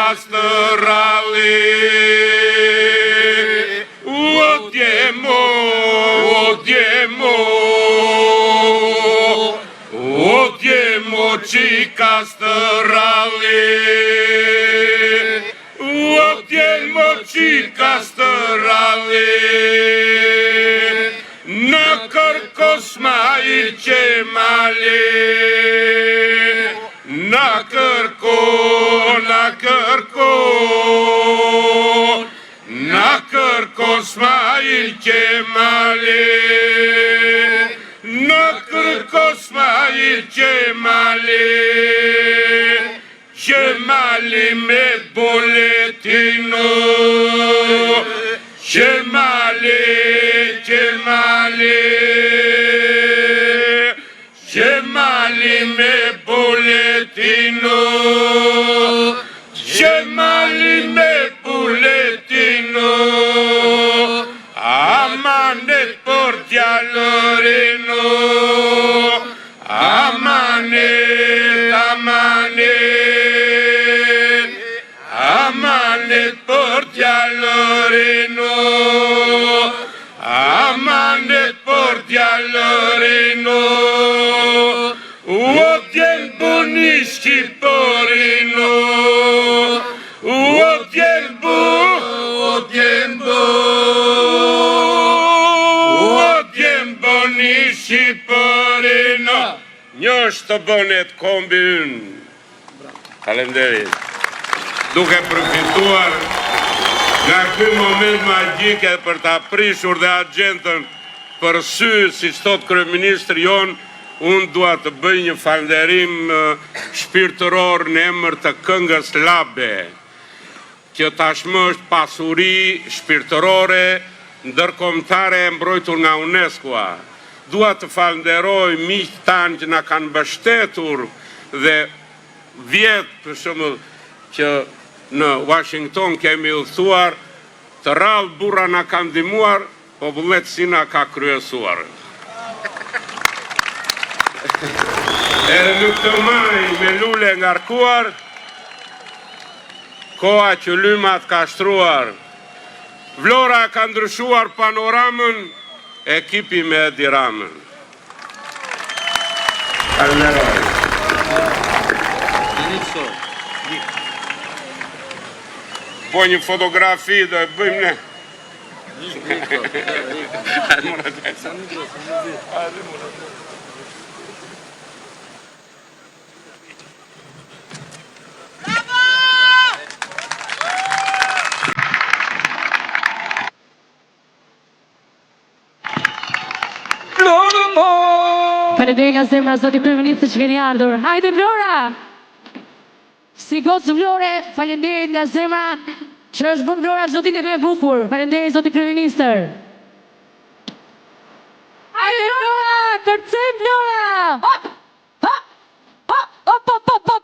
castrale. Odiemo, ci castrale. Odiemo, ci castrale. Në kërkosma I qemale. Na kërko, Smail Qemali. Na kërko Smail Qemali. Qemali me boletino. Qemali me boletino. Qemali me boletino. Amanet për djalërino. Amanet për djalërino. Amanet për djalërino. Odjen buni Shqipërino. Odjen buni Shqipërino. Një është të bënet kombi unë. Falenderit. Duke përfituar nga ky moment magjike për ta prishur dhe agentën për sy, si thot kryeministri jon, unë dua të bëj një falënderim shpirtëror në emër të këngës Labe, që tashmë është pasuri shpirtërore ndërkombëtare e mbrojtur nga UNESCO-a. Dua të falenderoj miqtë tanë që na kanë mbështetur dhe vjet për shembull që në Washington kemi udhëtuar, të rrallë burra na kanë ndihmuar, po vullnetësina ka kryesuar. Edhe në këtë maj me lule ngarkuar, koha që lymat ka shtruar, Vlora ka ndryshuar panoramën, ekipi me Edi Ramën. Falenderoj. Po një fotografi do e bëjmë ne. Faleminderit nga zemra zoti kryeministër që keni ardhur. Hajde Vlora! Si gocë Vlore, faleminderit nga zemra që është bën Vlora zotin e më bukur. Faleminderit zoti kryeministër. Hajde Vlora, kërcej Vlora! Hop! Hop! Hop! Hop! Hop! Hop! Hop!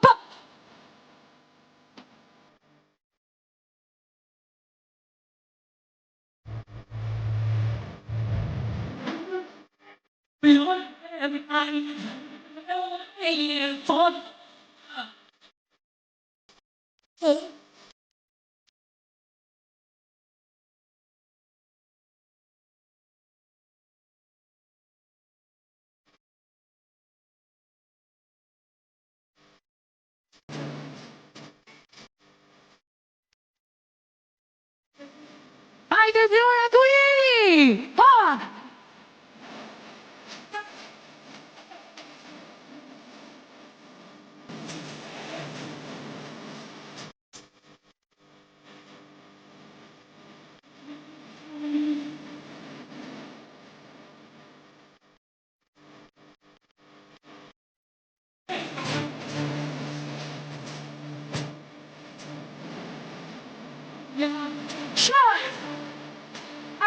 Hop! Hajde Vlora, ku jeni? Ha!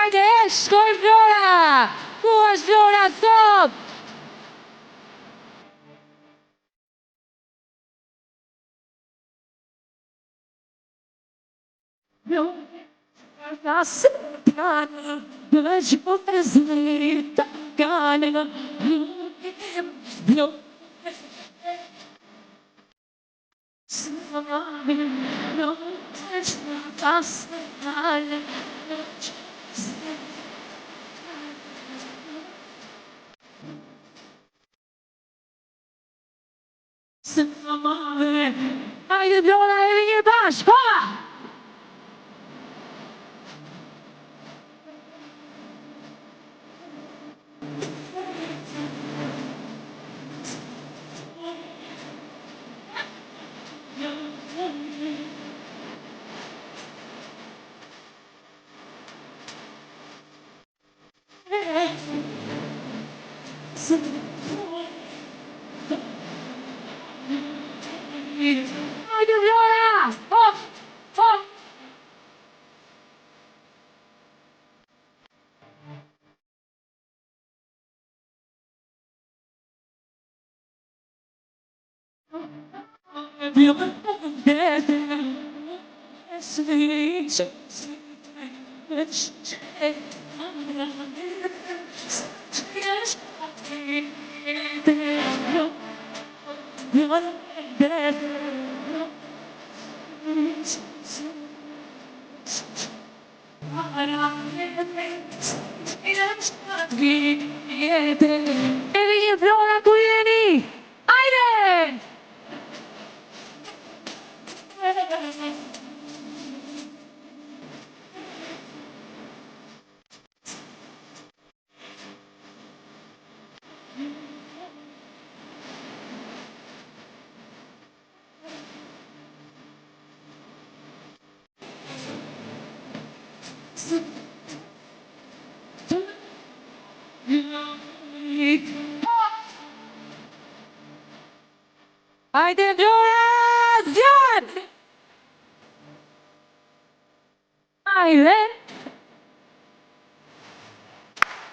Hajde, shkoj Vlora! Ku është Vlora sot? Hajde Vlora, edhe një bashkë, pa! Hajde Vlora! Hop! Hop! Edhe një Vlora ku jeni! Hajde! Hajde Vlora, zjarë! Hajde!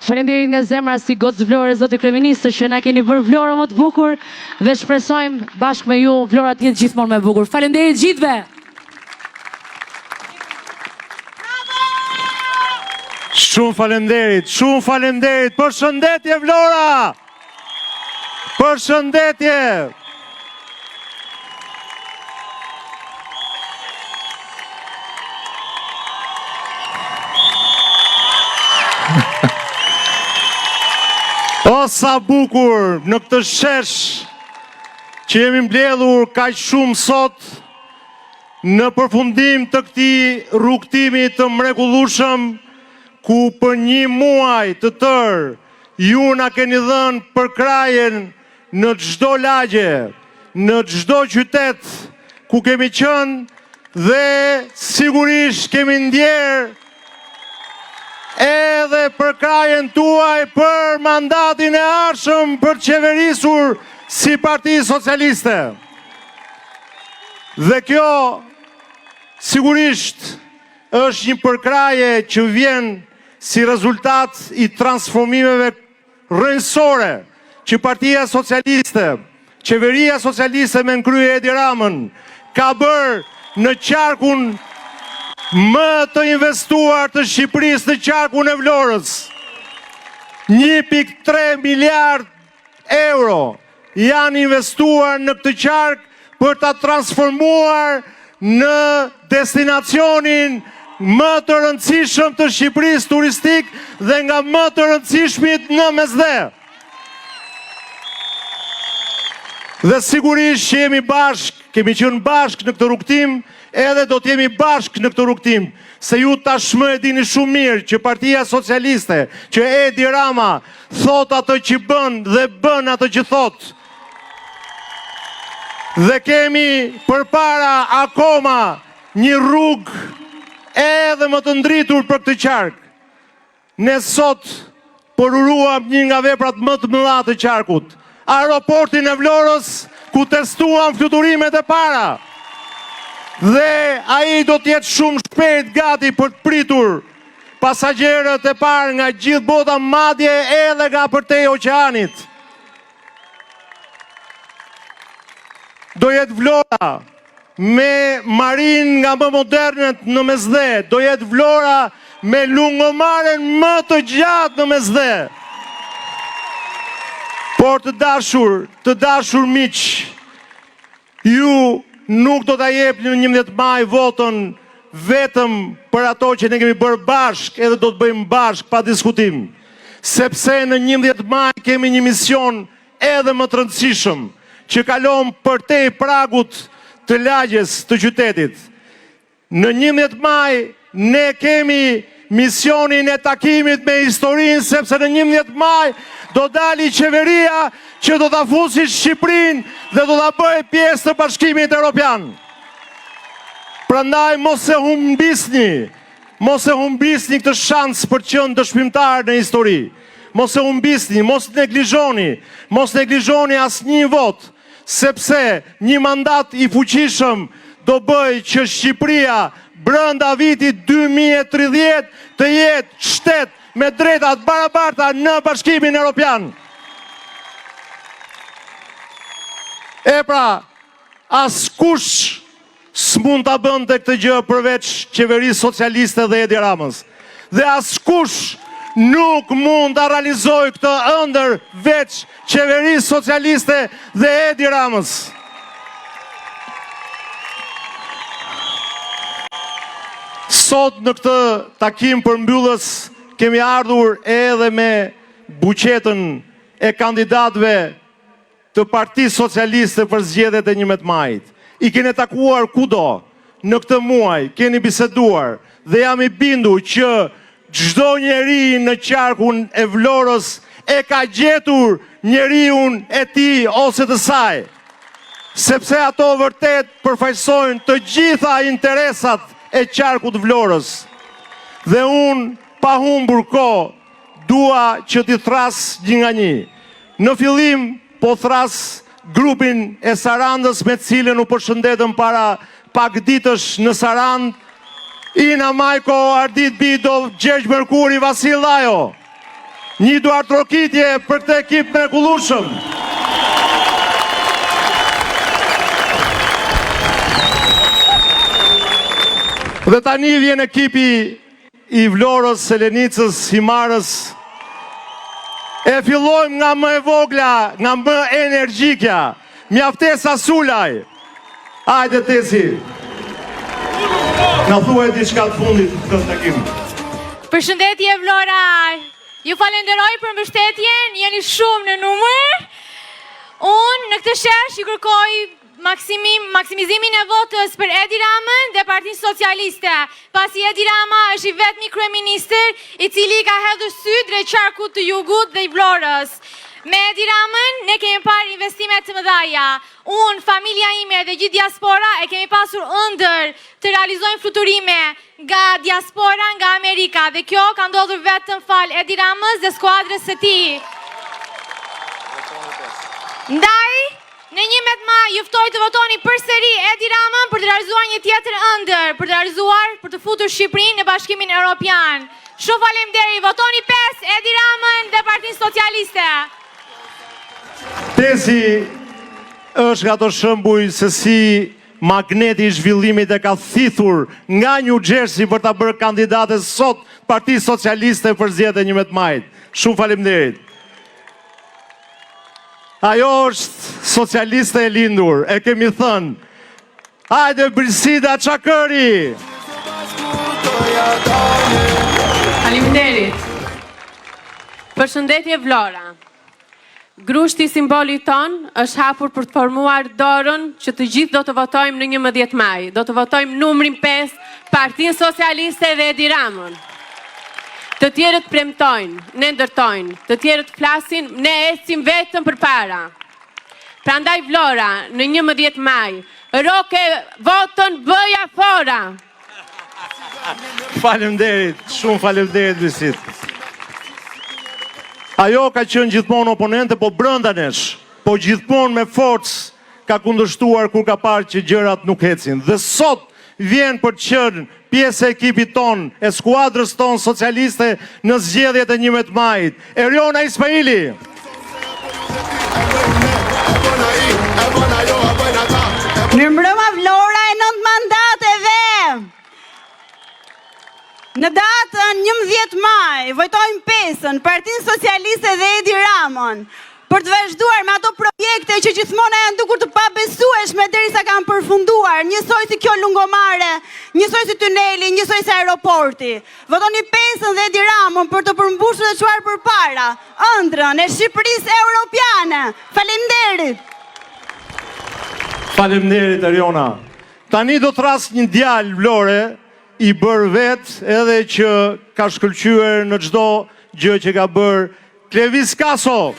Faleminderit nga zemra si gocë Vlore, zoti kryeministë, që na keni bërë Vlora më të bukur dhe shpresojmë bashkë me ju Vlora të jetë gjithmonë më e bukur. Faleminderit gjithëve! Shumë falenderit, përshëndetje Vlora! Përshëndetje! O sa bukur në këtë shesh që jemi mbledhur kaq shumë sot në përfundim të këtij rrugtimi të mrekullueshëm, ku për një muaj të tërë ju na keni dhënë përkrajen në çdo lagje, në çdo qytet ku kemi qenë dhe sigurisht kemi ndjerë edhe përkrajen tuaj për mandatin e ardhshëm për të qeverisur si Parti Socialiste. Dhe kjo sigurisht është një përkraje që vjen si rezultat i transformimeve rrënjësore që Partia Socialiste, Qeveria Socialiste me nënkrye Edi Ramën, ka bërë në qarkun më të investuar të Shqipërisë, në qarkun e Vlorës. 1.3 miliard euro janë investuar në këtë qark për ta transformuar në destinacionin më të rëndësishëm të Shqipërisë turistik dhe nga më të rëndësishmit në Mesdhe. Dhe sigurisht që jemi bashk, kemi qenë bashk në këtë rrugtim, edhe do t'jemi bashk në këtë rrugtim, se ju tashmë e dini shumë mirë që Partia Socialiste, që Edi Rama thot atë që bën dhe bën atë që thot. Dhe kemi përpara akoma një rrugë edhe më të ndritur për këtë qark. Ne sot përuruam një nga veprat më të mëdha të qarkut, aeroportin e Vlorës, ku testuam fluturimet e para. Dhe ai do t'jetë shumë shpejt gati për të pritur pasagerët e parë nga gjithë bota, madje edhe nga përtej oqeanit. Do jetë Vlora me marin nga më modernet në Mesdhe, do jetë Vlora me lungomaren më të gjatë në Mesdhe. Por të dashur miq, ju nuk do ta jep në 11 maj votën vetëm për ato që ne kemi bërë bashk, edhe do të bëjmë bashk pa diskutim. Sepse në 11 maj kemi një mision edhe më të rëndësishëm, që kalon përtej pragut të lagjes të qytetit. Në 11 maj ne kemi misionin e takimit me historinë, sepse në 11 maj do dali qeveria që do ta fusi Shqipërinë dhe do ta bëjë pjesë të Bashkimit Evropian. Prandaj mos e humbisni këtë shans për të qenë dëshmimtar në histori. Mos e humbisni, mos neglizhoni asnjë vot, sepse një mandat i fuqishëm do bëj që Shqipëria brenda vitit 2030 të jetë shtet me drejtat barabarta në Bashkimin Evropian. E pra, askush s'mund ta bënte këtë gjë përveç qeverisë socialiste dhe Edi Ramës. Dhe askush nuk mund ta realizojë këtë ëndër veç qeverisë socialiste dhe Edi Ramës. Sot në këtë takim përmbyllës kemi ardhur edhe me buqetën e kandidatëve të Partisë Socialiste për zgjedhjet e 11 majit. I keni takuar kudo në këtë muaj, keni biseduar dhe jam I bindur që çdo njeri në qarkun e Vlorës e ka gjetur njeriun e tij ose të saj. Sepse ato vërtet përfaqësojnë të gjitha interesat e qarkut Vlorës. Dhe unë, pa humbur kohë, dua që t'i thras një nga një. Në fillim, po thras grupin e Sarandës me cilën u përshëndetëm para pak ditësh në Sarandë, Ina Majko, Ardit Bido, Gjergj Merkuri, Vasil Lajo. Një duartrokitje për këtë ekip mrekullueshëm. Dhe tani vjen ekipi I Vlorës, Selenicës, Himarës. E fillojmë nga më e vogla, nga më energjikja. Mjaftesa Sulaj. Hajde Tesi. Na thuaj diçka të fundit këtë takim. Përshëndetje Vlora. Ju falenderoj për mbështetjen, jeni shumë në numër. Unë në këtë shesh ju kërkoj maksimizimin e votës për Edi Ramën dhe Partinë Socialiste, pasi Edi Rama është I vetmi kryeministër I cili ka hedhur sy drejt qarkut të jugut dhe I Vlorës. Me Edi Ramën ne kemi parë investime të mëdha. Unë, familja ime dhe gjithë diaspora e kemi pasur ëndër të realizojmë fluturime nga diaspora nga Amerika dhe kjo ka ndodhur vetëm fal Edi Ramës dhe skuadrës së tij. Ndaj, në 11 maj juftoj të votoni përsëri Edi Ramën për të realizuar një tjetër ëndër, për të futur Shqipërinë në Bashkimin Evropian. Shumë faleminderit, votoni 5 Edi Ramën dhe Partinë Socialiste. Tesi është nga të shëmbuj se si magneti I zhvillimit e ka thithur nga New Jersey për ta bërë kandidate sot Partisë Socialiste për zgjedhjet e 11 majit. Shumë faleminderit. Ajo është socialiste e lindur, e kemi thënë. Hajde Brisida Çakëri. Faleminderit. Përshëndetje Vlora. Grushti simbolit ton është hapur për të formuar dorën që të gjithë do të votojmë në 11 maj. Do të votojmë numrin 5, Partinë Socialiste dhe Edi Ramën. Të tjerët premtojnë, ne ndërtojnë, të tjerët flasin, ne ecim vetëm përpara. Prandaj Vlora, në 11 maj, roke votën bëja fora. Faleminderit, shumë faleminderit Brisit. Ajo ka qenë gjithmonë oponente, po brenda nesh, po gjithmonë me forcë ka kundërshtuar kur ka parë që gjërat nuk ecin. Dhe sot vjen për të qenë pjesë e ekipit ton, e skuadrës ton socialiste në zgjedhjet e 11 majit. Eriona Ismaili. Mirëmbrëma Vlora e 9 mandateve. Në datën 11 maj, vojtojmë 5-ën, Partinë Socialiste dhe Edi Ramën. për të vazhduar me ato projekte që gjithmonë janë dukur të pabesueshme derisa kanë përfunduar, njësoj si kjo lungomare, njësoj si tuneli, njësoj si aeroporti. Votoni pesën dhe Edi Ramën për të përmbushur dhe çuar përpara ëndrrën e Shqipërisë Europiane. Faleminderit. Faleminderit Eriona. Tani do të ras një djalë Vlore i bërë vetë edhe që ka shkëlqyer në çdo gjë që ka bërë. Klevis Kaso.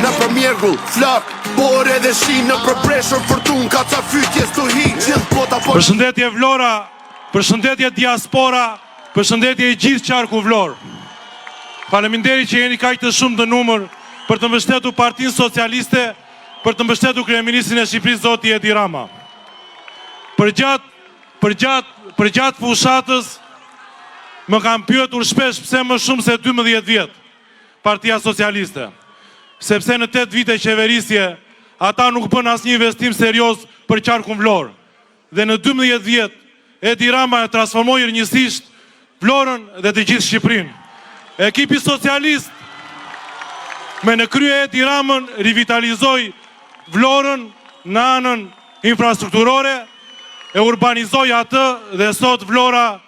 Në përmjergull, flak, bore dhe shi në përpreshur fortun, ka ca fytjes të hi, gjithë bota po... Përshëndetje Vlora, përshëndetje diaspora, përshëndetje i gjithë qarku Vlorë. Faleminderit që jeni kaq të shumë të numër për të mbështetur Partinë Socialiste, për të mbështetur kryeministrin e Shqipërisë zoti Edi Rama. Për gjatë fushatës më kam pyetur shpesh pse më shumë se 12 vjet Partia Socialiste. Sepse në 8 vite qeverisje, ata nuk bën asnjë investim serioz për qarkun Vlorë. Dhe në 12 vjet, Edi Rama e transformoi rënjësisht Vlorën dhe të gjithë Shqipërinë. Ekipi socialist me në krye Edi Ramën rivitalizoi Vlorën në anën infrastrukturore, e urbanizoi atë dhe sot Vlora,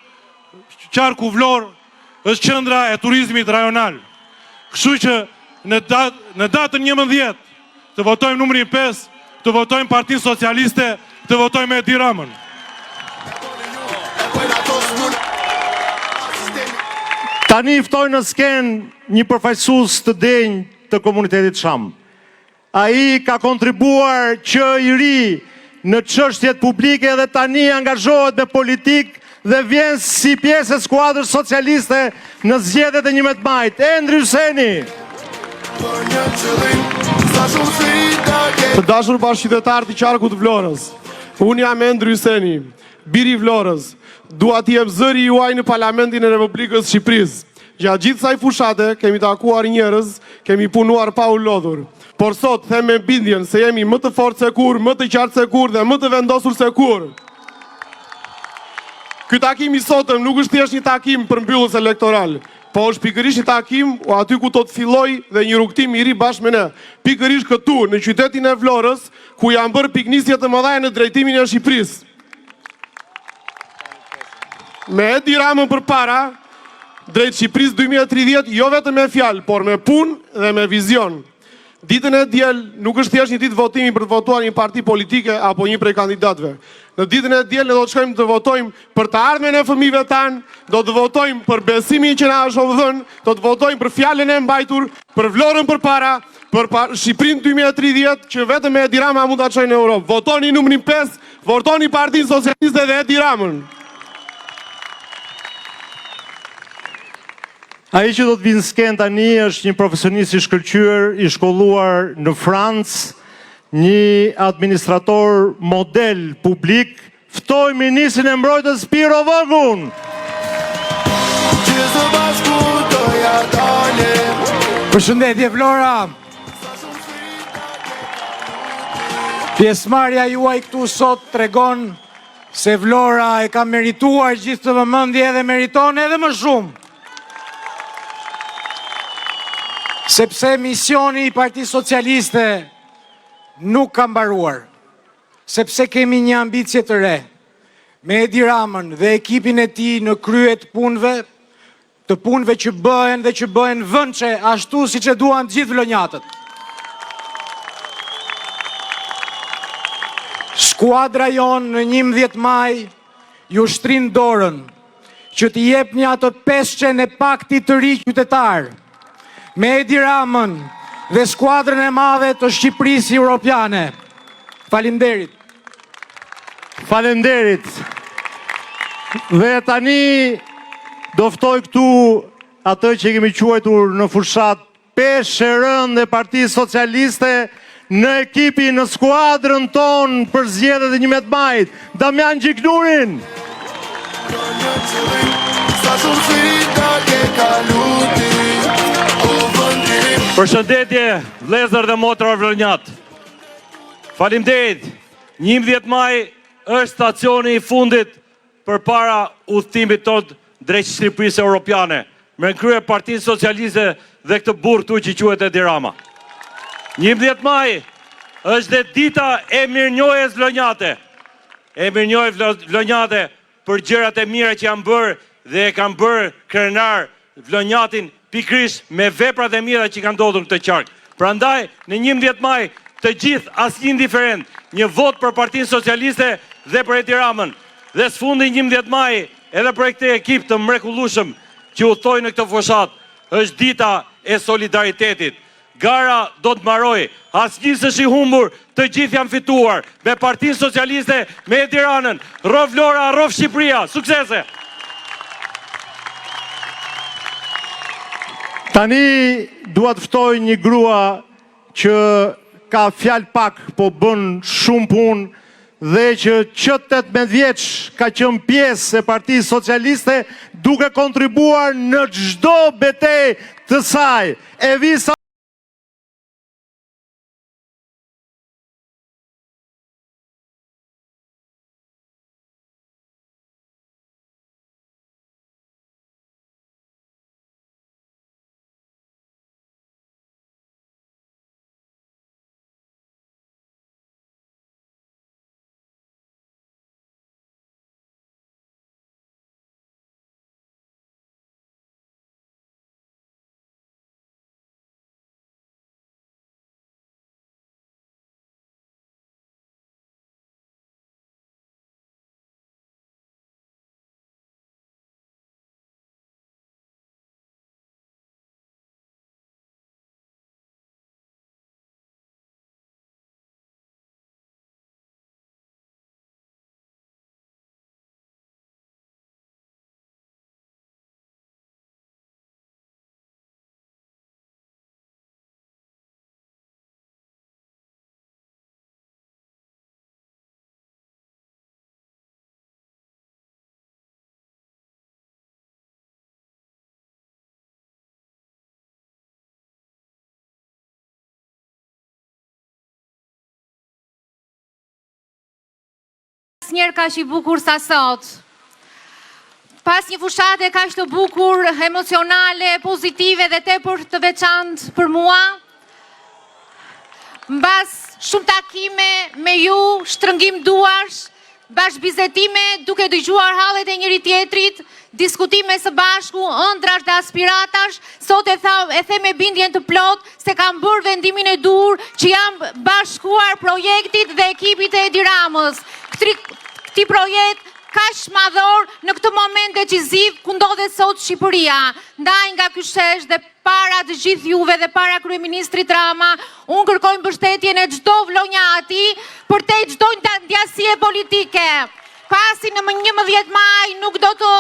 qarku Vlorë, është qendra e turizmit rajonal. Kështu që në datën 11 të votojmë numrin 5, të votojmë Partinë Socialiste, të votojmë Edi Ramën. Tani ftoj në skenë një përfaqësues të denjë të komunitetit Sham. Ai ka kontribuar që i ri në çështjet publike dhe tani angazhohet me politikë dhe vjen si pjesë e skuadrës socialiste në zgjedhjet e 11 majit. Endri Hyseni. Të dashur bashkëqytetarë të qarkut të Vlorës, unë jam Endri Hyseni, biri i Vlorës. Dua t'i jap zëri juaj në Parlamentin e Republikës Shqipërisë. Gjatë gjithë kësaj fushate kemi takuar njerëz, kemi punuar pa u lodhur. Por sot them me bindjen se jemi më të fortë se kur, më të qartë se kur dhe më të vendosur se kur. Ky takim i sotëm nuk është thjesht një takim për mbyllës elektoral, po është pikërisht një takim aty ku do të filloj dhe një rrugtim i ri bashkë me ne. Pikërisht këtu, në qytetin e Vlorës, ku janë bërë piknisje të mëdha në drejtimin e Shqipërisë. Me Edi Ramën përpara, drejt Shqipërisë 2030, jo vetëm me fjalë, por me punë dhe me vizion. Ditën e diel nuk është thjesht një ditë votimi për të votuar një parti politike apo një prej kandidatëve. Në ditën e diel ne do të shkojmë të votojmë për të ardhmen e fëmijëve tanë, do të votojmë për besimin që na është dhënë, do të votojmë për fjalën e mbajtur, për Vlorën përpara, për Shqipërinë 2030 që vetëm me Edi Rama mund ta çojë në Europë. Votoni numrin 5, votoni Partinë Socialiste dhe Edi Ramën. Ai që do të vinë sken tani është një profesionist i shkëlqyer, i shkolluar në Francë, një administrator model publik. Ftoj ministrin e mbrojtjes Piro Vogun. Përshëndetje Vlora. Pjesëmarrja juaj këtu sot tregon se Vlora e ka merituar gjithë të vëmendje dhe meriton edhe më shumë. Sepse misioni i Partisë Socialiste nuk ka mbaruar, sepse kemi një ambicje të re, me Edi Ramën dhe ekipin e tij në krye të punëve që bëhen dhe që bëhen vënçe ashtu siç e duan të gjithë vlonjatët. Skuadra jonë në 11 maj ju shtrin dorën që t'i jepni ato 500 e pakti të ri qytetar, me Edi Ramën dhe skuadrën e madhe të Shqipërisë Europiane. Faleminderit. Faleminderit. Dhe tani do ftoj këtu atë që kemi quajtur në fushat peshë e rëndë e Partisë Socialiste në ekipin, në skuadrën tonë për zgjedhjet e 11 majit. Damian Gjiknurin. Përshëndetje, vëllezër dhe motra vlorënjat. Faleminderit. 11 maj është stacioni i fundit përpara udhëtimit tonë drejt Shqipërisë Europiane, me në krye Partinë Socialiste dhe këtë burr këtu që quhet Edi Rama. 11 maj është dhe dita e mirënjohjes vlonjate. E mirënjohjes vlonjate për gjërat e mira që janë bërë dhe e kanë bërë krenar vlonjatin pikrish me veprat e mira që kanë ndodhur në këtë qark. Prandaj, në 11 maj, të gjithë asnjë indiferent, një vot për Partinë Socialiste dhe për Edi Ramën. Dhe sfundi 11 maj, edhe për këtë ekip të mrekullueshëm që udhtoi në këtë fushat, është dita e solidaritetit. Gara do të mbaroj, asnjë s'është i humbur, të gjithë janë fituar, me Partinë Socialiste, me Edi Ramën. Rro Vlora, rro Shqipëria, suksese! Tani dua të ftoj një grua që ka fjalë pak, po bën shumë punë dhe që 18 vjeç ka qenë pjesë e Partisë Socialiste duke kontribuar në çdo betejë të saj. Evisa Njerë ka që i bukur sa sot. Pas një fushate ka që të bukur, emocionale, pozitive dhe tepër të veçantë për mua, mbas shumë takime me ju, shtrëngim duash, bashkëbizetime duke dëgjuar hallet e njëri tjetrit, diskutime së bashku, ëndrash dhe aspiratash, sot e the me bindjen të plot se kam bërë vendimin e dur që jam bashkuar projektit dhe ekipit e Edi Ramës. Këti projekt kaq madhor në këtë moment decisiv ku ndodhet sot Shqipëria. Ndaj nga ky shesh dhe para të gjithë juve dhe para kryeministrit Rama, unë kërkoj mbështetjen e çdo vlonjati për te çdo ndjasie politike. Pasi në 11 maj nuk do të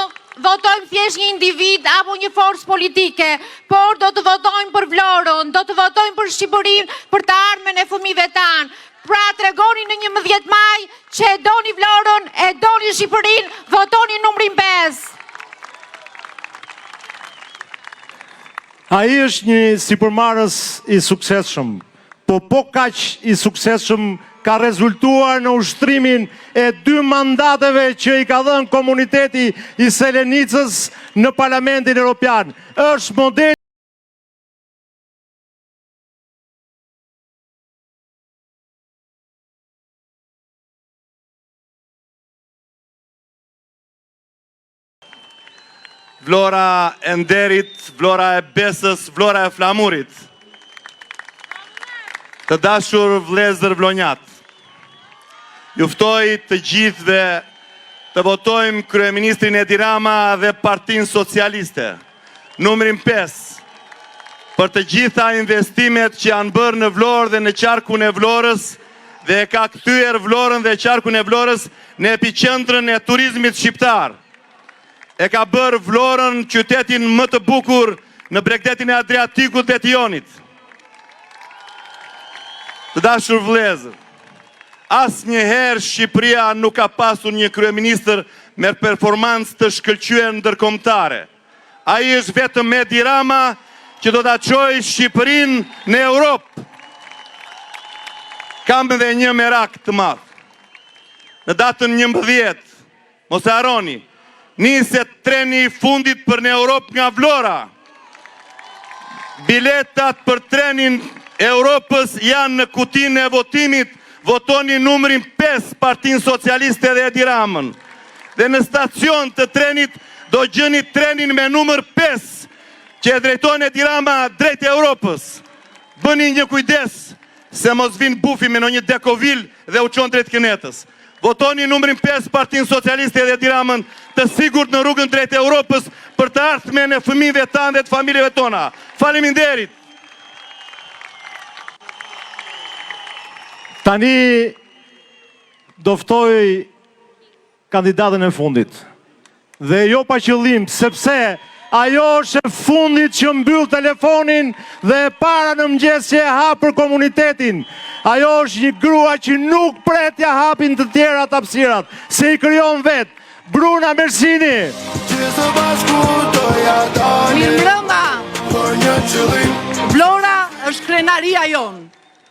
votojmë thjesht një individ apo një forcë politike, por do të votojmë për Vlorën, do të votojmë për Shqipërinë, për të ardhmen e fëmijëve tanë. Pra tregoni në 11 maj që e doni Vlorën, e doni Shqipërinë, votoni numrin 5. ai është një sipërmarrës i suksesshëm, po kaq i suksesshëm ka rezultuar në ushtrimin e 2 mandateve që i ka dhënë komuniteti i Selenicës në Parlamentin Evropian. Është model Vlora e nderit, vlora e besës, vlora e flamurit. Të dashur vëllezër vlonjat, ju ftoj të gjithëve të votojmë kryeministrin Edi Rama dhe Partinë Socialiste, numrin 5, për të gjitha investimet që janë bërë në Vlorë dhe në qarkun e Vlorës dhe e ka kthyer Vlorën dhe qarkun e Vlorës në epiqendrën e turizmit shqiptar. E ka bërë Vlorën qytetin më të bukur në bregdetin e Adriatikut dhe të Jonit. Të dashur vëllezër, asnjëherë Shqipëria nuk ka pasur një kryeministër me performancë të shkëlqyer ndërkombëtare. Ai është vetëm Edi Rama që do ta çojë Shqipërinë në Europë. Kam edhe një merak të madh. Në datën 11, mos e harroni, niset treni i fundit për në Europë nga Vlora. Biletat për trenin Europës janë në kutinë e votimit, votoni numrin 5 Partinë Socialiste dhe Edi Ramën. Dhe në stacion të trenit do gjeni trenin me numër 5 që e drejton Edi Rama drejt Europës. Bëni një kujdes se mos vinë bufi me në një dekovil dhe u qonë drejt kënetës. Votoni numrin 5 Partinë Socialiste dhe Edi Ramën, të sigurt në rrugën drejt Europës për të ardhmen e fëmijëve tanë dhe të familjeve tona. Faleminderit. Tani do ftoj kandidatën e fundit. Dhe jo pa qëllim, sepse ajo është e fundit që mbyll telefonin dhe e para në mëngjes që e hap për komunitetin. Ajo është një grua që nuk pretja hapin të tjera të hapësirat, se i krijon vetë. Bruna Mersini. Mirëmbrëma. Vlora është krenaria jonë,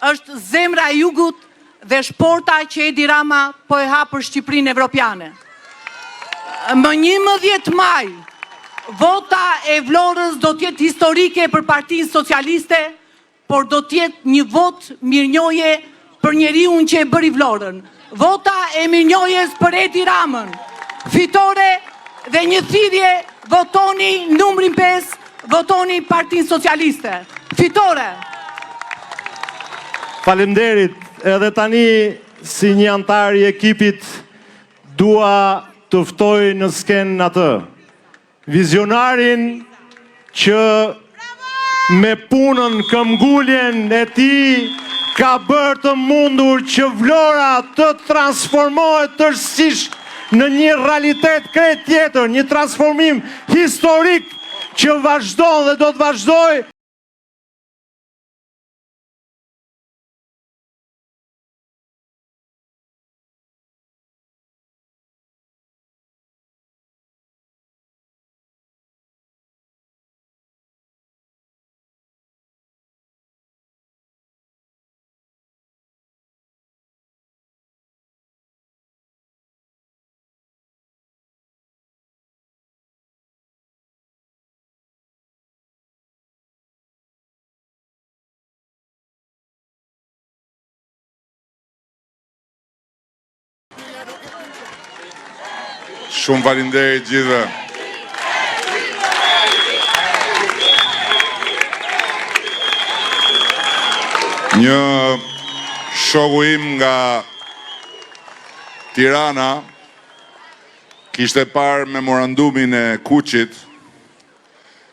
është zemra e jugut dhe shporta që Edi Rama po e hap për Shqipërinë evropiane. Më 11 maj, vota e Vlorës do tjetë historike për Partinë Socialiste, por do tjetë një vot mirënjohje për njeriun që e bëri Vlorën. Vota e mirënjohjes për Edi Ramën. Fitore dhe një thirrje, votoni numrin 5, votoni Partinë Socialiste. Fitore! Faleminderit, edhe tani si një antar i ekipit dua të ftoj në skenë atë vizionarin që me punën këmbguljen e tij ka bërë të mundur që Vlora të transformohet tërësisht në një realitet krejt tjetër, një transformim historik që vazhdon dhe do të vazhdoj. Shumë faleminderit gjithëve. Një shoku im nga Tirana kishte parë memorandumin e Kuqit,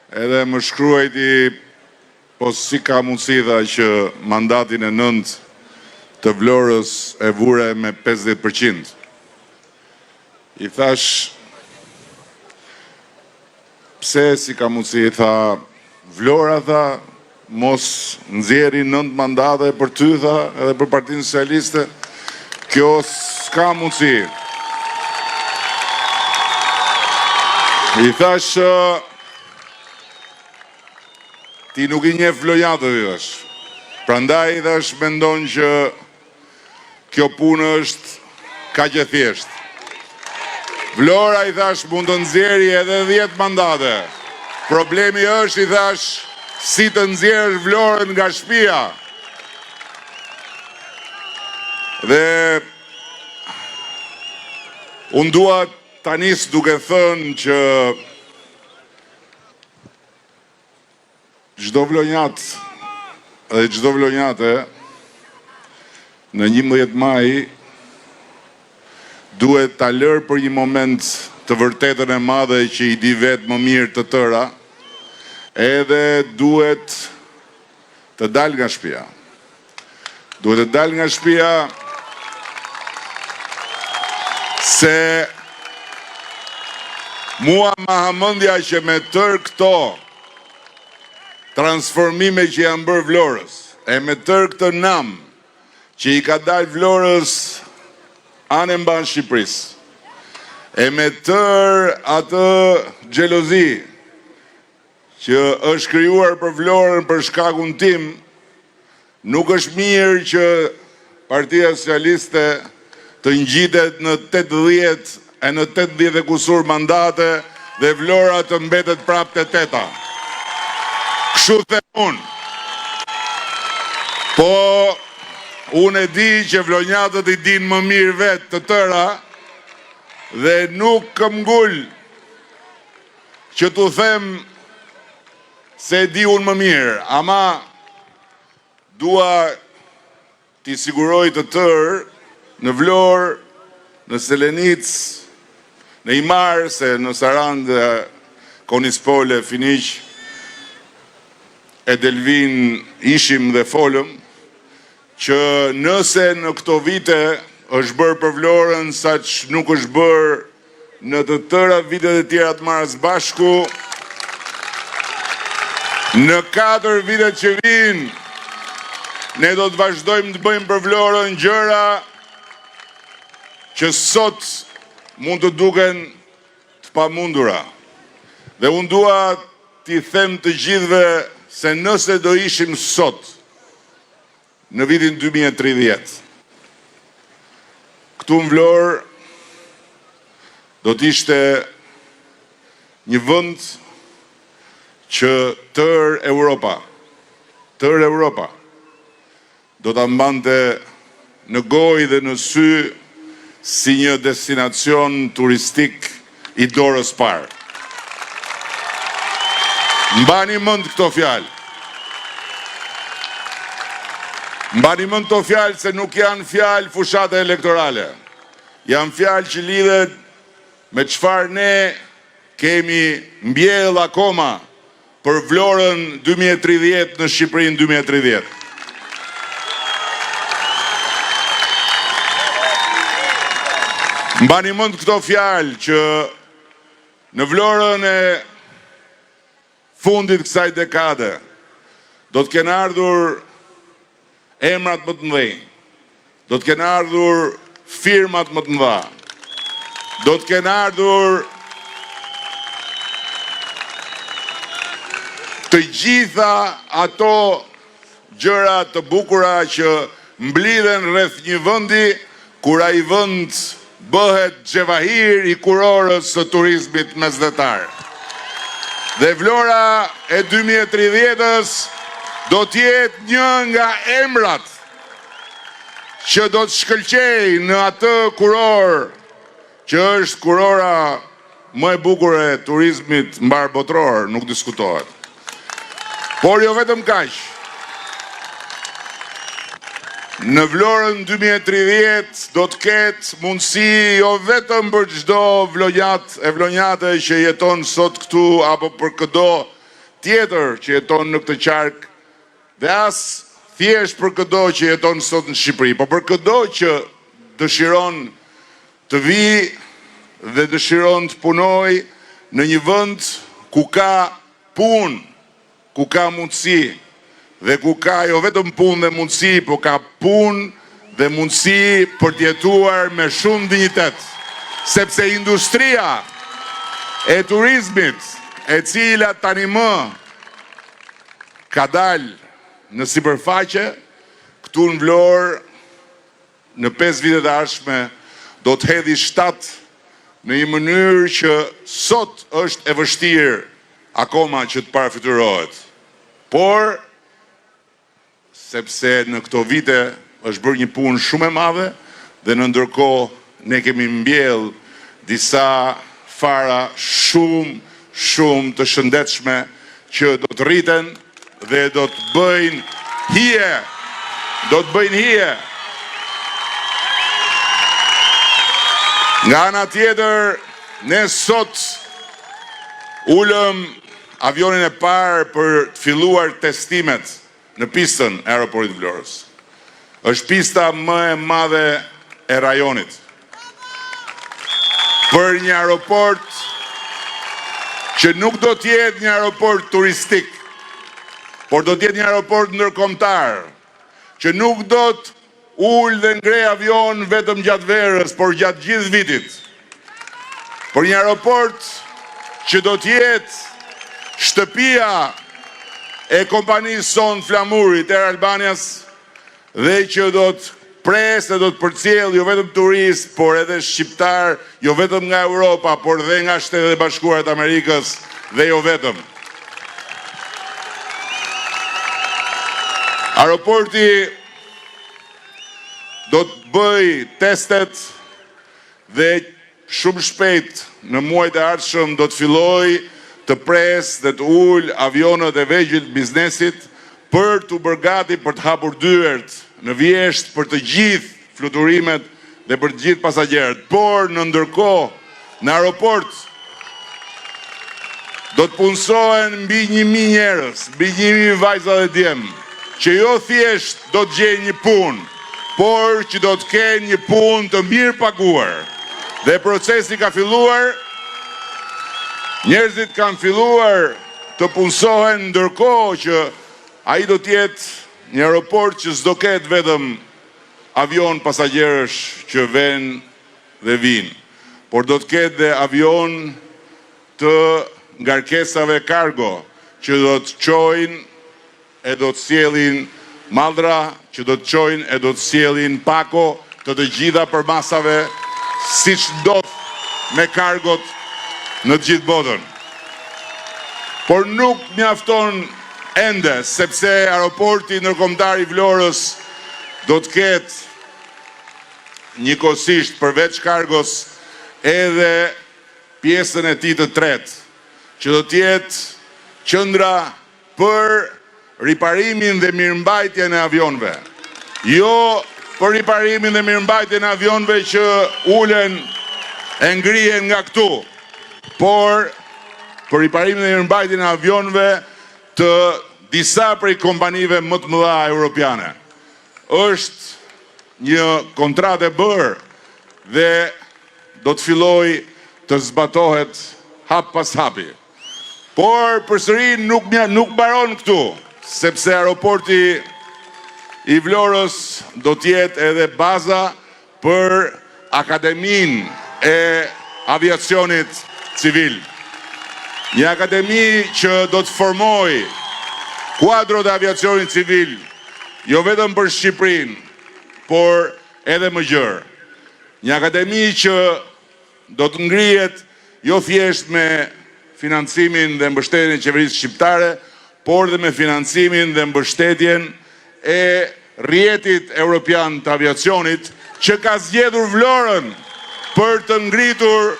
edhe më shkruajti po si ka mundësi dha që mandatin e 9 të Vlorës e vure me 50%. I thash, pse si ka mundësi, i tha, Vlora, tha, mos nxjerri 9 mandate për ty, tha, edhe për Partinë Socialiste, kjo s'ka mundësi. I thash, ti nuk i njeh Vlojatët, i thash. Prandaj, i thash, mendon që kjo punë është kaq e thjeshtë. Vlora, i thash, mund të nxjerrë edhe 10 mandate. Problemi është, i thash, si të nxjerrësh Vlorën nga shtëpia. Dhe unë dua ta nis duke thënë që çdo vlonjat dhe çdo vlonjate në 11 maj duhet ta lërë për një moment të vërtetën e madhe që i di vetë më mirë të tëra, edhe duhet të dal nga shtëpia. Duhet të dal nga shtëpia se mua ma hamendja që me tërë këto transformime që janë bërë Vlorës, e me tërë këtë nam që i ka dalë Vlorës anë mban Shqipërisë, e me tërë atë xhelozi që është krijuar për Vlorën për shkakun tim, nuk është mirë që Partia Socialiste të ngjitet në 80 e në 80 e kusur mandate dhe Vlora të mbetet prapë te 8-a. Kështu them unë. Po, unë e di që vlonjatët i din më mirë vetë të tëra dhe nuk këm ngull që t'u them se e di unë më mirë, ama dua t'i siguroj të tërë në Vlorë, në Selenic, në Imar, se në Sarandë, Konispole, Finiq, e Delvin ishim dhe folëm, që nëse në këto vite është bërë për Vlorën, sa që nuk është bërë në të tëra vitet e tjera të marrës bashku, në 4 vitet që vinë, ne do të vazhdojmë të bëjmë për Vlorën gjëra që sot mund të duken të pamundura. Dhe unë dua t'i them të gjithëve se nëse do ishim sot në vitin 2030, këtu në Vlorë do t'ishte një vend që tërë Europa do t'a mbante në gojë dhe në sy si një destinacion turistik i dorës parë. Mbani mend këto fjalë. Mbani mend këto fjalë se nuk janë fjalë fushate elektorale. Janë fjalë që lidhen me çfarë ne kemi mbjell akoma për Vlorën 2030 në Shqipërinë 2030. Mbani mend këto fjalë që në Vlorën e fundit kësaj dekade do të kenë ardhur emrat më të mëdhenj, do të kenë ardhur firmat më të mëdha, do të kenë ardhur të gjitha ato gjëra të bukura që mblidhen rreth një vendi kur ai vend bëhet xhevahir i kurorës së turizmit mesdhetar. Dhe Vlora e 2030-s do t'jetë një nga emrat që do të shkëlqej në atë kuror që është kurora më e bukur e turizmit mbar botror, nuk diskutohet. Por jo vetëm kaq. Në Vlorën 2030 do të ketë mundësi jo vetëm për çdo vlonjat e vlonjate që jeton sot këtu apo për çdo tjetër që jeton në këtë qark, dhe as thjesht për çdo që jeton sot në Shqipëri, por për çdo që dëshiron të vi dhe dëshiron të punoj në një vend ku ka punë, ku ka mundësi. Dhe ku ka jo vetëm punë dhe mundësi, po ka punë dhe mundësi për t'jetuar me shumë dinjitet. Sepse industria e turizmit, e cila tani më ka dalë në sipërfaqe, këtu në Vlorë, në 5 vitet e ardhshme, do të hedhi shtat në një mënyrë që sot është e vështirë akoma që të parafytyrohet. Por sepse në këto vite është bërë një punë shumë e madhe dhe në ndërkohë ne kemi mbjell disa fara shumë të shëndetshme që do të rriten dhe do të bëjnë hije. Nga ana tjetër, ne sot ulëm avionin e parë për të filluar testimet në pistën e aeroportit Vlorës. Është pista më e madhe e rajonit. Për një aeroport që nuk do të jetë një aeroport turistik, por do të jetë një aeroport ndërkombëtar, që nuk do të ul dhe ngrej avion vetëm gjatë verës, por gjatë gjithë vitit. Por një aeroport që do të jetë shtëpia e kompanisë son flamurit Air Albanias dhe që do të presë dhe do të përcjell jo vetëm turist, por edhe shqiptar, jo vetëm nga Europa, por dhe nga Shtetet e Bashkuara të Amerikës dhe jo vetëm. Aeroporti do të bëj testet dhe shumë shpejt në muajt e ardhshëm do të filloj të pres dhe të ul avionët e vegjël biznesit për të bërë gati për të hapur dyert në vjesht për të gjithë fluturimet dhe për të gjithë pasagerët. Por në ndërkohë në aeroport do të punësohen mbi 1.000 njerëz, mbi 1.000 vajza dhe djemë, që jo thjesht do të gjejnë një punë, por që do të kenë një punë të mirë paguar. Dhe procesi ka filluar, njerëzit kanë filluar të punësohen ndërkohë që ai do të jetë një aeroport që s'do ketë vetëm avion pasagerësh që vënë dhe vinë, por do të ketë dhe avion të ngarkesave kargo që do të çojnë e do të sjellin mallra, që do të çojnë e do të sjellin pako të gjitha përmasave, siç ndodh me kargot në të gjithë botën. Por nuk mjafton ende, sepse aeroporti ndërkombëtar i Vlorës do të ketë njëkohësisht përveç kargos edhe pjesën e tij të tretë, që do të jetë qendra për riparimin dhe mirëmbajtjen e avionëve. Jo për riparimin dhe mirëmbajtjen e avionëve që ulen e ngrihen nga këtu, por për riparimin dhe mirëmbajtjen e avionëve të disa prej kompanive më të mëdha europiane. Është një kontratë e bërë dhe do të filloj të zbatohet hap pas hapi. Por përsëri nuk mbaron këtu, sepse aeroporti i Vlorës do të jetë edhe baza për Akademinë e Aviacionit Civil. Një akademi që do të formoj kuadrot e aviacionit civil, jo vetëm për Shqipërinë, por edhe më gjerë. Një akademi që do të ngrihet jo thjesht me financimin dhe mbështetjen e qeverisë shqiptare, por dhe me financimin dhe mbështetjen e rrjetit evropian të aviacionit, që ka zgjedhur Vlorën për të ngritur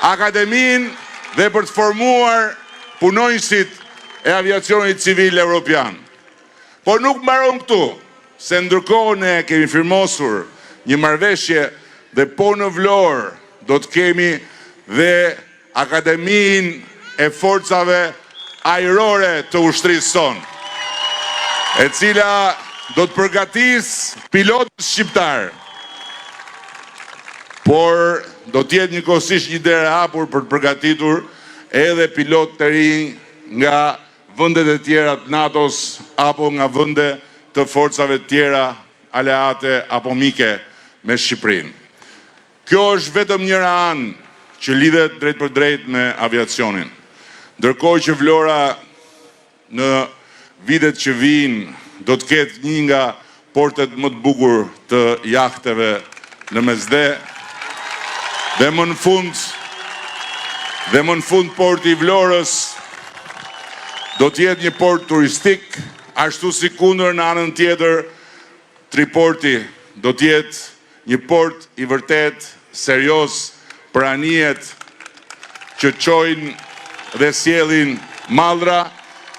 akademinë dhe për të formuar punonjësit e aviacionit civil evropian. Por nuk mbaron këtu, se ndërkohë ne kemi firmosur një marrëveshje dhe po në Vlorë do të kemi dhe akademinë e forcave ajrore të ushtrisë sonë, e cila do të përgatis pilotës shqiptarë, por do t'jetë njëkohësisht një derë hapur për të përgatitur edhe pilotë të rinj nga vendet e tjera të NATO-s apo nga vende të forcave tjera aleate apo mike me Shqipërinë. Kjo është vetëm njëra anë që lidhet drejt për drejt me aviacionin. Ndërkohë që Vlora në vitet që vijnë do të ketë një nga portet më të bukur të jahteve në Mesdhe, dhe më në fund porti i Vlorës do të jetë një port turistik, ashtu si kundër në anën tjetër Triporti do të jetë një port i vërtet serioz për anijet që çojnë dhe sjellin mallra,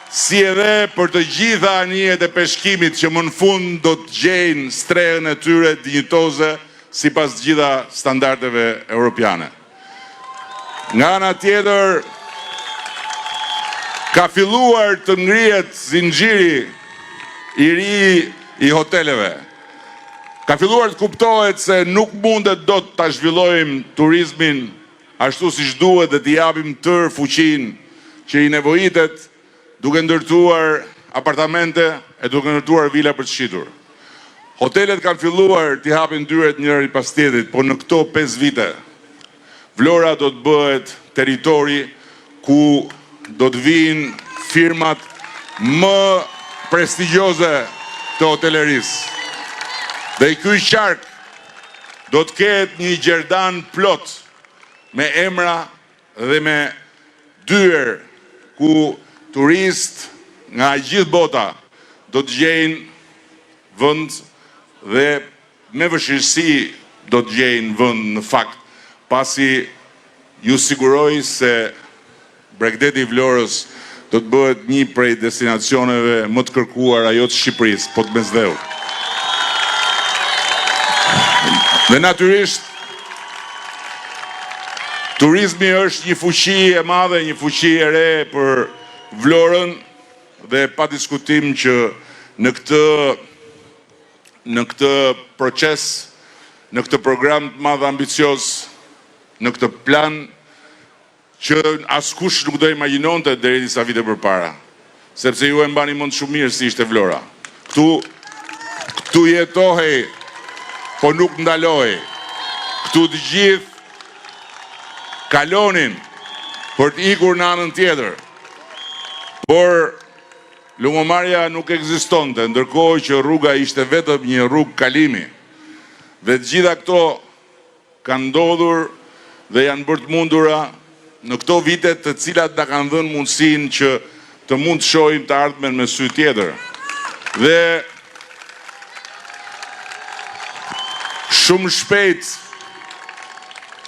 si edhe për të gjitha anijet e peshkimit që më në fund do të gjejnë strehën e tyre dinjitoze sipas të gjitha standardeve europiane. Nga ana tjetër ka filluar të ngrihet zinxhiri i ri i hoteleve. Ka filluar të kuptohet se nuk mundet dot ta zhvillojmë turizmin ashtu siç duhet dhe t'i japim tërë fuqinë që i nevojitet, duke ndërtuar apartamente e duke ndërtuar vila për të shitur. Hotelet kanë filluar t'i hapin dyert njëri pas tjetrit, por në këto 5 vite Vlora do të bëhet territori ku do të vinë firmat më prestigjioze të hotelerisë. Dhe ky qark do të ketë një gjerdan plot me emra dhe me dyer ku turist nga gjithë bota do të gjejnë vënd dhe me vështirësi do të gjejnë vënd në fakt, pasi ju siguroj se Bregdeti i Vlorës do të bëhet një prej destinacioneve më të kërkuara jo të Shqipërisë, po të Mesdheut. Dhe natyrisht, turizmi është një fuqi e madhe, një fuqi e re për Vlorën dhe pa diskutim që në këtë proces, në këtë program të madh ambicios, në këtë plan që askush nuk do imagjinonte deri disa vite përpara, sepse ju e mbani mend shumë mirë si ishte Vlora. Këtu jetohej, po nuk ndalohej. Këtu të gjithë kalonin për të ikur në anën tjetër. Por Lungomarja nuk ekzistonte, ndërkohë që rruga ishte vetëm një rrugë kalimi. Dhe të gjitha këto kanë ndodhur dhe janë bërë të mundura në këto vite të cilat na kanë dhënë mundësinë që të mund të shohim të ardhmen me sy tjetër. Dhe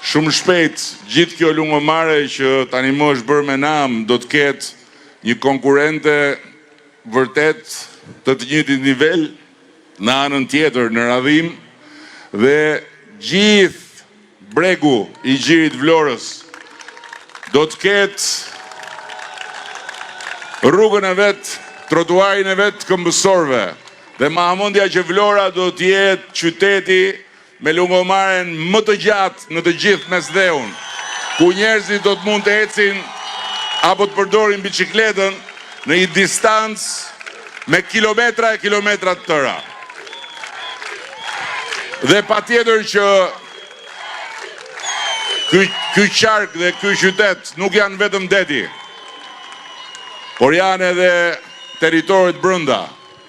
shumë shpejt, gjithë kjo lungomare që tani më është bërë me nam, do të ketë një konkurrente vërtet të njëjtit nivel në anën tjetër në radhim, dhe gjithë bregu i Gjirit Vlorës do të ketë rrugën e vetë, trotuarin e vetë këmbësorve, dhe mahamendja që Vlora do të jetë qyteti me lungomaren më të gjatë në të gjithë Mesdheun, ku njerëzit do të mund të ecin apo të përdorin biçikletën në një distancë me kilometra e kilometra të tëra. Dhe patjetër që ky qark dhe ky qytet nuk janë vetëm deti, por janë edhe territoret brenda,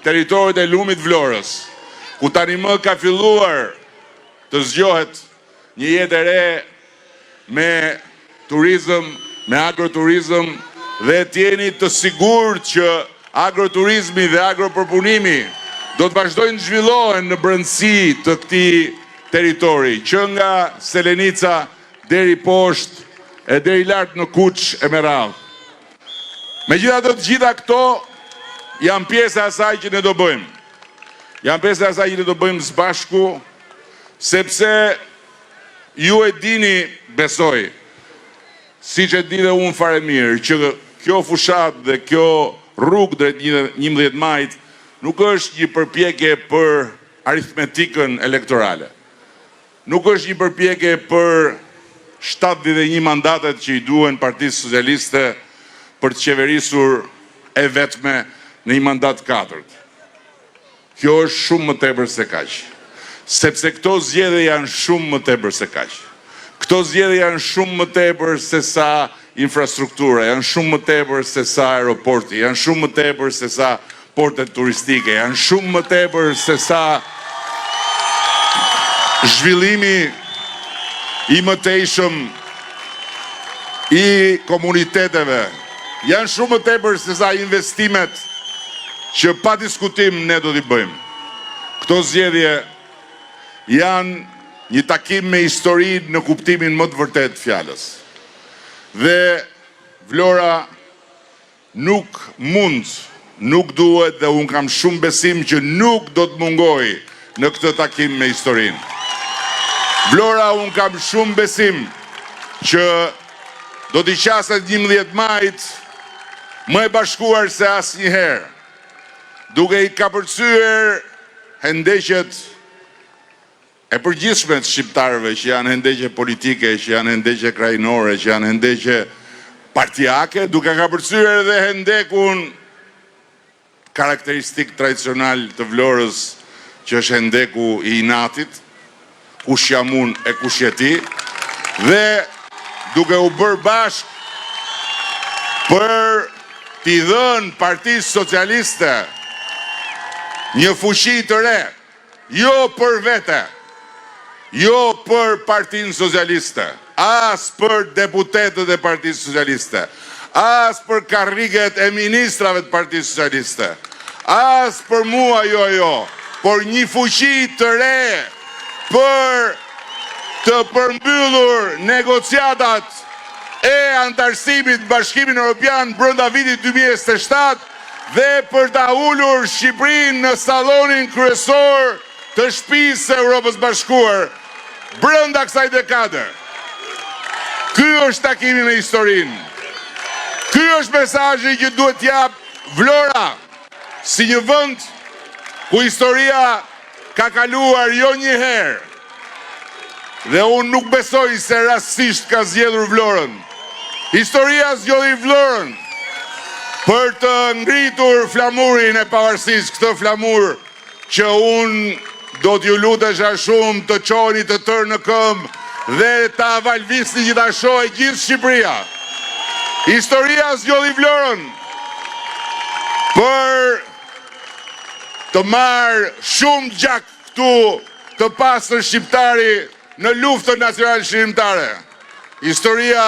territoret e lumit Vlorës, ku tani më ka filluar të zgjohet një jetë e re me turizëm, me agroturizëm, dhe t'jeni të sigurt që agroturizmi dhe agropërpunimi do të vazhdojnë të zhvillohen në brendësi të këtij territori, që nga Selenica deri poshtë e deri lart në Kuç e me radhë. Megjithatë, të gjitha këto janë pjesë e asaj që ne do bëjmë. Janë pjesë e asaj që ne do bëjmë së bashku, sepse ju e dini, besoj, siç e di dhe unë fare mirë, që kjo fushat dhe kjo rrugë drejt 11 majit nuk është një përpjekje për aritmetikën elektorale. Nuk është një përpjekje për 71 mandatet që i duhen Partisë Socialiste për të qeverisur e vetme në një mandat 4. Kjo është shumë më tepër se kaq. Sepse këto zgjedhje janë shumë më tepër se kaq. Këto zgjedhje janë shumë më tepër se sa infrastruktura, janë shumë më tepër se sa aeroporti, janë shumë më tepër se sa portet turistike, janë shumë më tepër se sa zhvillimi i mëtejshëm i komuniteteve, janë shumë më tepër se sa investimet që pa diskutim ne do t'i bëjmë. Këto zgjedhje janë një takim me historinë në kuptimin më të vërtet fjalës. Dhe Vlora nuk mund, nuk duhet, dhe unë kam shumë besim që nuk do të mungoj në këtë takim me historinë. Vlora, unë kam shumë besim që do t'i qaset 11 majit më e bashkuar se asnjëherë, duke i kapërcyer hendeqet e përgjithshme të shqiptarëve, që janë hendeqe politike, që janë hendeqe krajnore, që janë hendeqe partijake, duke kapërcyer edhe hendekun karakteristik tradicional të Vlorës, që është hendeku i inatit, kush jam unë e kush je ti, dhe duke u bërë bashk për t'i dhënë Partisë Socialiste një fuqi të re, jo për vete, jo për Partinë Socialiste, as për deputetët e Partisë Socialiste, as për karriget e ministrave të Partisë Socialiste, as për mua, jo, por një fuqi të re për të përmbyllur negociatat e antarësimit Bashkimin Evropian brenda vitit 2027 dhe për ta ulur Shqipërinë në sallonin kryesor të Shtëpisë së Evropës Bashkuar brenda kësaj dekade. Ky është takimi me historinë. Ky është mesazhi që duhet t'jap Vlora si një vend ku historia ka kaluar jo një herë. Dhe unë nuk besoj se rastisht ka zgjedhur Vlorën. Historia zgjodhi Vlorën për të ngritur flamurin e pavarësisë, këtë flamur që unë do t'ju lutesha shumë të çoni të tërë në këmbë dhe ta valvisni gjithashtu e gjithë Shqipëria. Historia zgjodhi Vlorën për të marrë shumë gjak këtu të pastër shqiptari në luftën nacionale shqiptare. Historia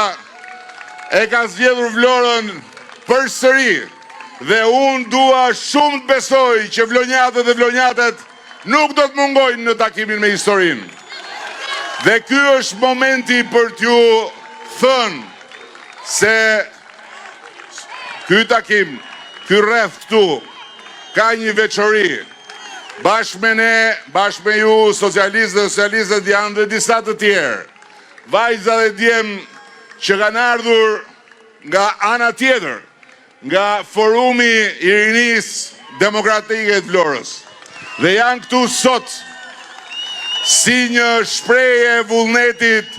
e ka zgjedhur Vlorën përsëri dhe unë dua shumë të besoj që vlonjatët dhe vlonjatet nuk do të mungojnë në takimin me historinë. Dhe ky është momenti për t'ju thënë se ky takim, ky rreth këtu, ka një veçori. Bashkë me ne, bashkë me ju, socialistët janë dhe disa të tjerë. Vajza dhe djem që kanë ardhur nga ana tjetër, nga forumi i rinisë demokratike të Vlorës. Dhe janë këtu sot si një shprehje vullnetit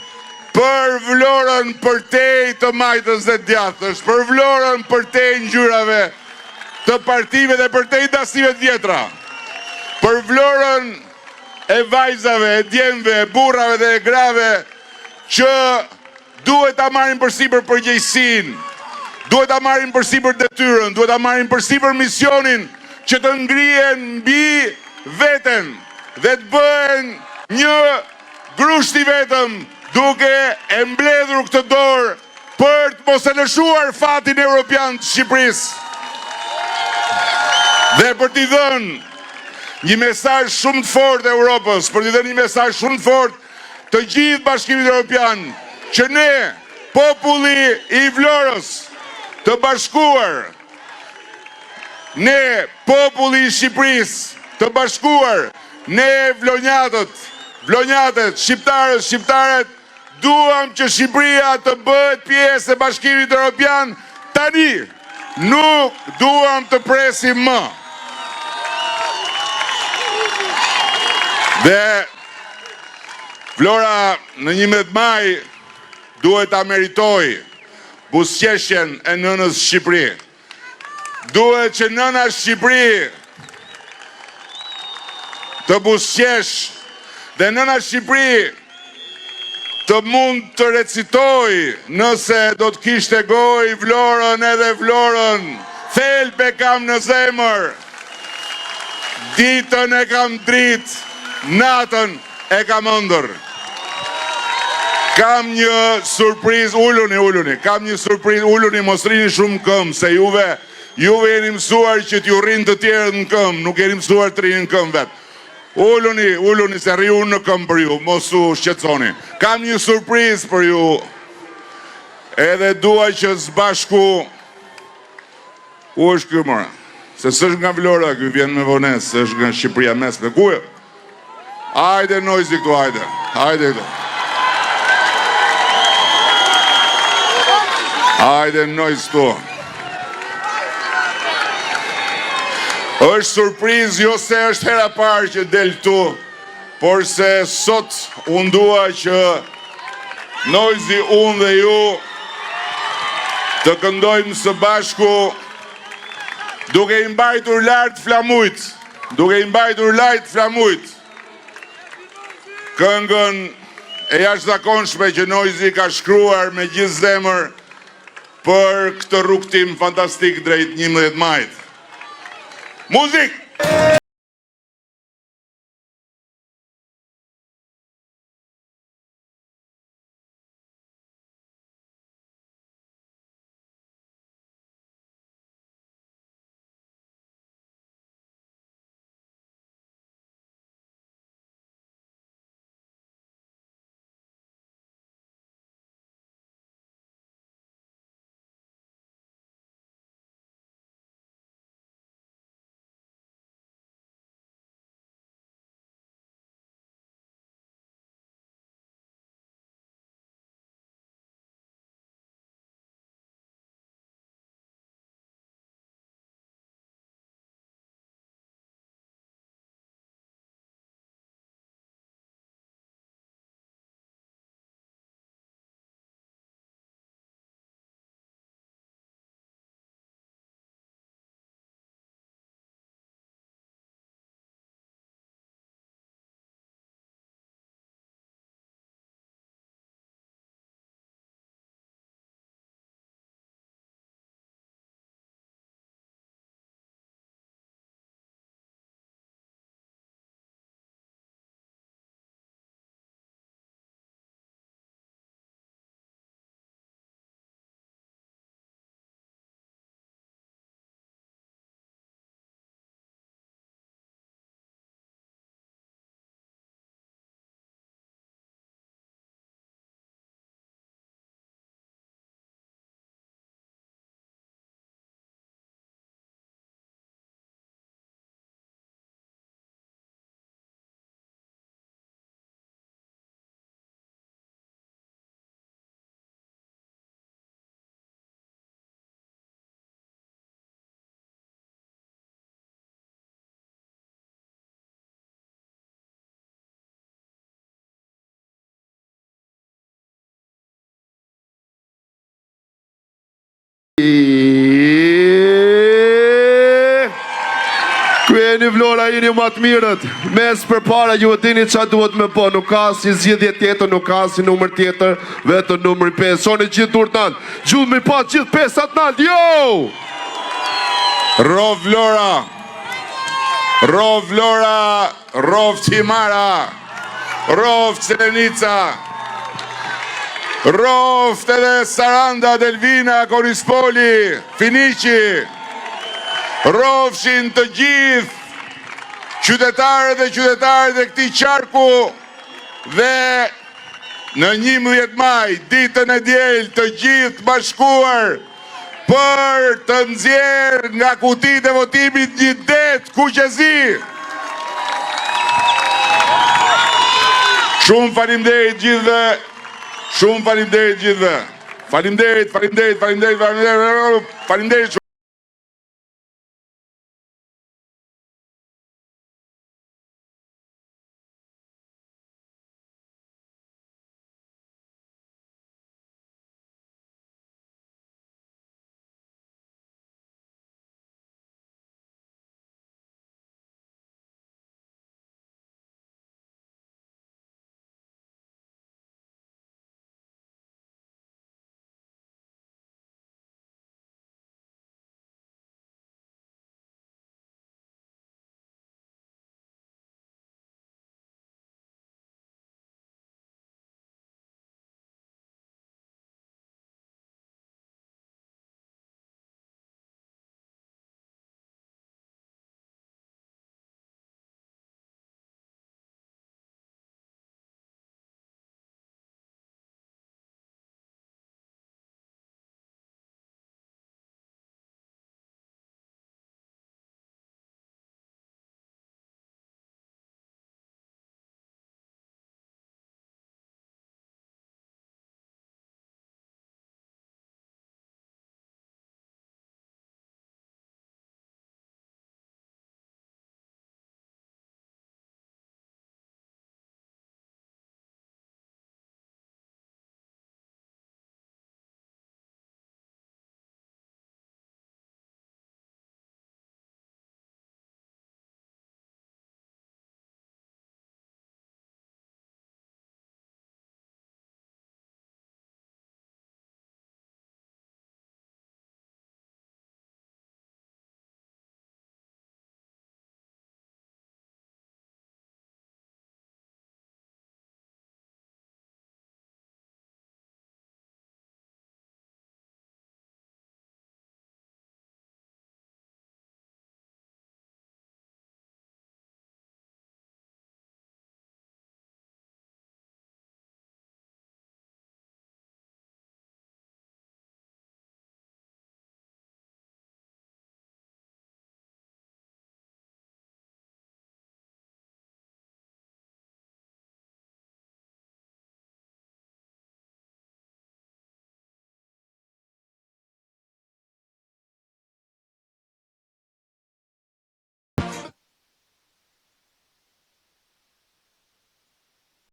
për Vlorën përtej të majtës dhe djathtës, për Vlorën përtej ngjyrave të partive dhe përtej dasive të vjetra, për Vlorën e vajzave, e djemve, e burrave dhe e grave që duhet ta marrin përsipër përgjegjësinë, duhet ta marrin përsipër detyrën, duhet ta marrin përsipër misionin që të ngrihen mbi veten dhe të bëhen një grusht i vetëm duke e mbledhur këtë dorë për të mos e lëshuar fatin evropian të Shqipërisë. Dhe për t'i dhënë një mesazh shumë të fortë Europës, për t'i dhënë një mesazh shumë të fortë të gjithë Bashkimit Evropian, që ne, populli i Vlorës, të bashkuar, ne, populli i Shqipërisë, të bashkuar, ne vlonjatët, shqiptarët, duam që Shqipëria të bëhet pjesë e Bashkimit Evropian tani, nuk duam të presim më. Dhe Vlora në 11 maj duhet ta meritoj buzëqeshjen e nënës Shqipëri. Duhet që nëna Shqipëri të buzëqesh dhe nëna Shqipëri të mund të recitoj nëse do të kishte gojë Vlorën edhe Vlorën. Thelbe kam në zemër, ditën e kam dritë, natën e kam ëndër. Kam një surprizë, uluni, kam një surprizë, uluni, mos rini shumë këmbë, se juve jeni mësuar që t'ju rinë të tjerët në këmbë, nuk jeni mësuar të rinë në këmbë vetë. Uluni, se rri unë në këmbë për ju, mos u shqetësoni. Kam një surprizë për ju, edhe dua që zbashku, u është kjo mëra, se s'është nga Vlora, kjo vjen me vonesë, se është nga Shqipëria mesme, kujë? Hajde nojzi këtu, hajde këtu. Hajde nojzi këtu. është surprizë, jo se është hera parë që del këtu, por se sot unë dua që Nojzi, unë dhe ju të këndojmë së bashku duke i mbajtur lart flamujt, këngën e jashtëzakonshme që Nojzi ka shkruar me gjithë zemër për këtë rrugtim fantastik drejt 11 majit. Muzik! Kryeni Vlora, jeni më të mirët. Mes për para ju e dini qa duhet me po. Nuk ka si zgjidhje tjetër, nuk ka si numër tjetër, vetëm numër 5. Soni gjithë dur nalt. Gjudh me pa gjithë 5 atë nalt. Jo! Rov Vlora, Rov Vlora, Rov Qimara, Rov Qelenica, Rov edhe Saranda, Delvina, Korispoli, Finiqi, Rovshin të gjithë qytetarët e këtij qarku dhe në 11 maj, ditën e diel, të gjithë bashkuar për të nxjerrë nga kutitë e votimit një det kuqezi. Shumë faleminderit gjithëve. Shumë faleminderit gjithëve. Faleminderit.